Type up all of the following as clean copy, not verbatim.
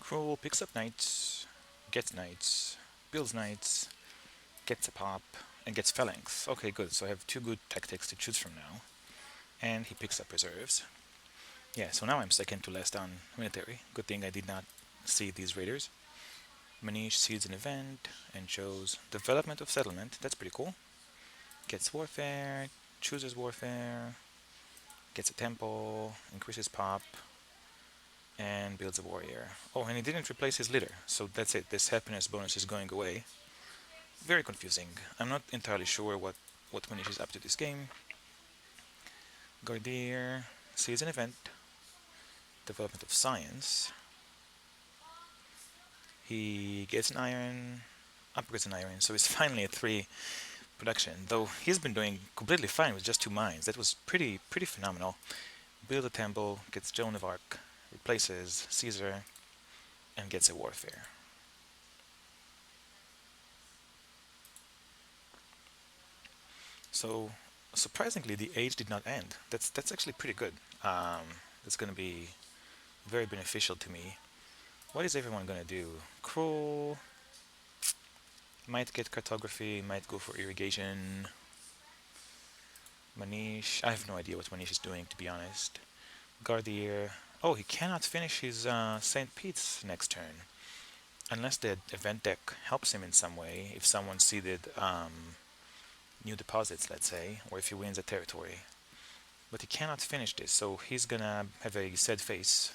Cruel picks up knights, gets knights, builds knights, gets a pop, and gets phalanx. Okay, good. So I have two good tactics to choose from now. And he picks up reserves. Yeah, so now I'm second to last on military. Good thing I did not see these raiders. Manish sees an event and shows development of settlement. That's pretty cool. Gets warfare, chooses warfare, gets a temple, increases pop, and builds a warrior. Oh, and he didn't replace his leader, so that's it. This happiness bonus is going away. Very confusing. I'm not entirely sure what Manish is up to this game. Gardir sees an event, development of science. He gets an iron, upgrades an iron, so he's finally at 3 production, though he's been doing completely fine with just 2 mines. That was pretty phenomenal. Build a temple, gets Joan of Arc, replaces Caesar, and gets a warfare. So surprisingly, the age did not end. That's actually pretty good. It's going to be very beneficial to me. What is everyone going to do? Cruel might get cartography, might go for irrigation. Manish, I have no idea what Manish is doing, to be honest. Gardier, oh, he cannot finish his St. Pete's next turn unless the event deck helps him in some way. If someone seeded new deposits, let's say, or if he wins a territory. But he cannot finish this, so he's gonna have a sad face.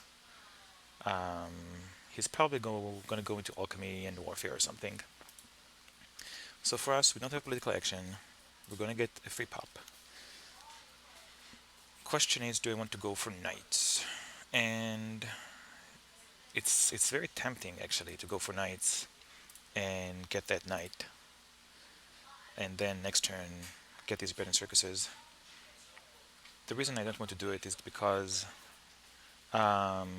He's probably gonna go into alchemy and warfare or something. So for us, we don't have political action. We're gonna get a free pop. Question is, do I want to go for knights? And it's very tempting actually to go for knights and get that knight, and then next turn get these bread and circuses. The reason I don't want to do it is because um,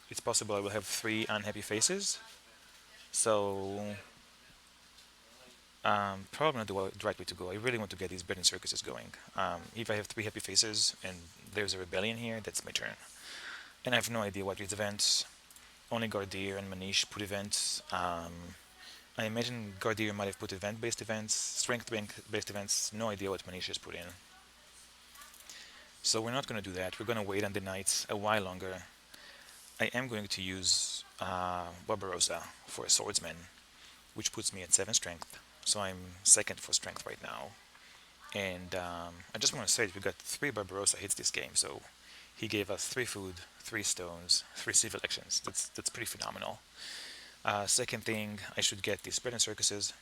it's possible I will have 3 unhappy faces. So probably not the right way to go. I really want to get these bread and circuses going. If I have 3 happy faces and there's a rebellion here, that's my turn. And I have no idea what these events. Only Gardir and Manish put events. I imagine Gardir might have put event-based events, strength-based events. No idea what Manish has put in. So we're not going to do that. We're going to wait on the knights a while longer. I am going to use Barbarossa for a swordsman, which puts me at 7 strength. So I'm second for strength right now. And I just want to say that we got 3 Barbarossa hits this game. So he gave us 3 food, 3 stones, 3 civil actions. That's pretty phenomenal. Second thing, I should get these bread and circuses.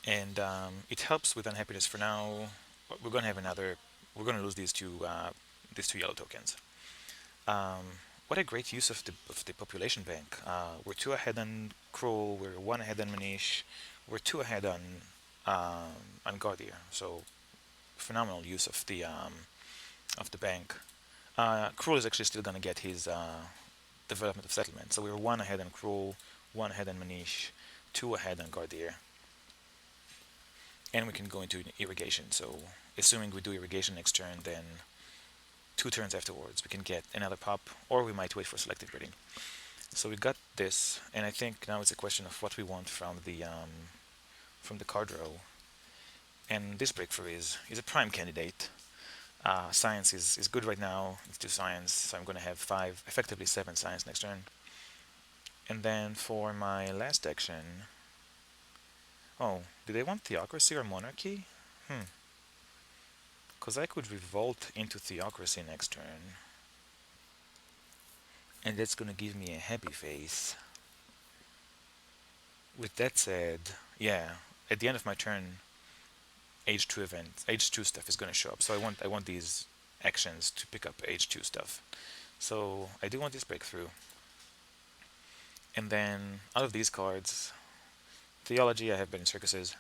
And it helps with unhappiness for now. We're gonna have another. We're gonna lose these two yellow tokens. What a great use of the population bank. We're 2 ahead on Cruel. We're 1 ahead on Manish. We're 2 ahead on Gardia. So phenomenal use of the bank. Cruel is actually still gonna get his development of settlement. So we're 1 ahead on Cruel, 1 ahead on Manish, 2 ahead on Gardia. And we can go into irrigation. So assuming we do irrigation next turn, then 2 turns afterwards we can get another pop, or we might wait for selective breeding. So we got this, and I think now it's a question of what we want from the card row. And this breakthrough is a prime candidate. Science is good right now. Let's do science. So I'm going to have 5, effectively 7 science next turn. And then for my last action, oh, do they want theocracy or monarchy? Because I could revolt into theocracy next turn. And that's gonna give me a happy face. With that said, yeah, at the end of my turn, age 2 stuff is gonna show up. So I want these actions to pick up age 2 stuff. So I do want this breakthrough. And then out of these cards, theology, I have been in circuses.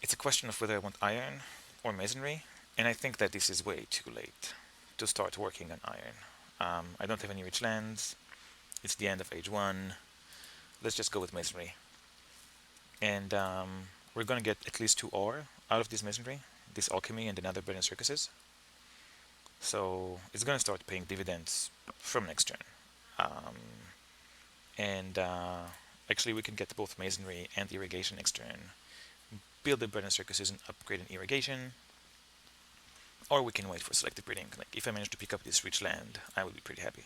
It's a question of whether I want iron or masonry, and I think that this is way too late to start working on iron. I don't have any rich lands. It's the end of age 1. Let's just go with masonry. And we're gonna get at least 2 ore out of this masonry, this alchemy and another bread and circuses. So it's gonna start paying dividends from next turn. Um, and actually, we can get both masonry and irrigation next turn. Build the bread and circuses and upgrade an irrigation. Or we can wait for selective breeding. Like, if I manage to pick up this rich land, I would be pretty happy.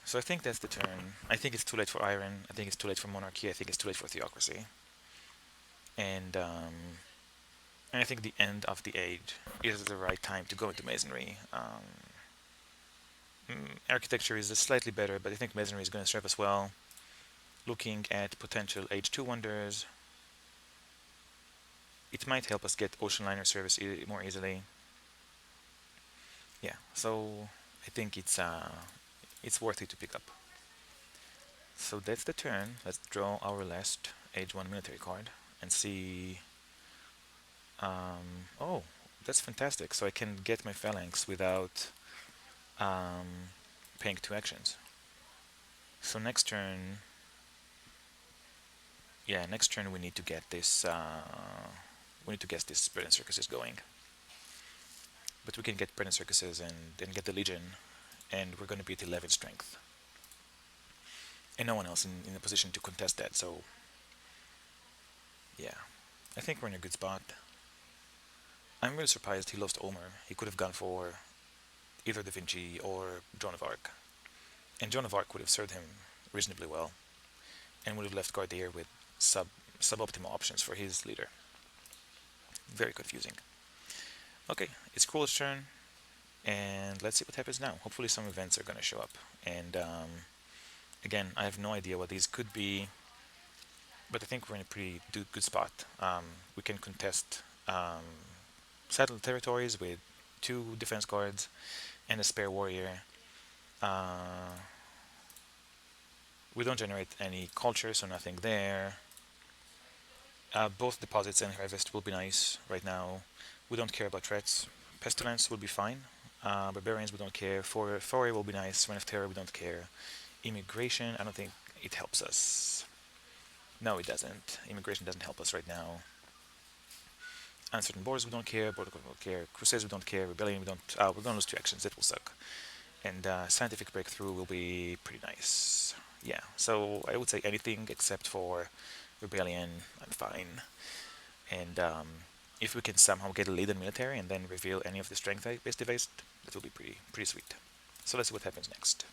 So I think that's the turn. I think it's too late for iron. I think it's too late for monarchy. I think it's too late for theocracy. And I think the end of the age is the right time to go into masonry. Architecture is slightly better, but I think masonry is going to serve us well. Looking at potential age 2 wonders, it might help us get ocean liner service more easily. Yeah, so I think it's worth it to pick up. So that's the turn. Let's draw our last age 1 military card and see. Oh, that's fantastic. So I can get my phalanx without paying 2 actions. So next turn, yeah, next turn we need to get this. We need to get this bread and circuses going. But we can get bread and circuses and then get the legion, and we're going to be at 11 strength. And no one else in a position to contest that. So yeah, I think we're in a good spot. I'm really surprised he lost Omer. He could have gone for either Da Vinci or Joan of Arc. And Joan of Arc would have served him reasonably well, and would have left Gardier with suboptimal options for his leader. Very confusing. Okay, it's Cruel's turn, and let's see what happens now. Hopefully some events are going to show up. And again, I have no idea what these could be, but I think we're in a pretty good spot. We can contest settled territories with 2 defense cards and a spare warrior. We don't generate any culture, so nothing there. Both deposits and harvest will be nice right now. We don't care about threats. Pestilence will be fine. Barbarians we don't care. Foray will be nice. Reign of Terror we don't care. Immigration, I don't think it helps us. No, it doesn't. Immigration doesn't help us right now. Uncertain Borders we don't care. Border we don't care. Crusades we don't care. Rebellion we don't. We're gonna lose 2 actions. That will suck. And Scientific Breakthrough will be pretty nice. Yeah, so I would say anything except for Rebellion, I'm fine. And if we can somehow get a lead in military and then reveal any of the strength-based device, that will be pretty sweet. So let's see what happens next.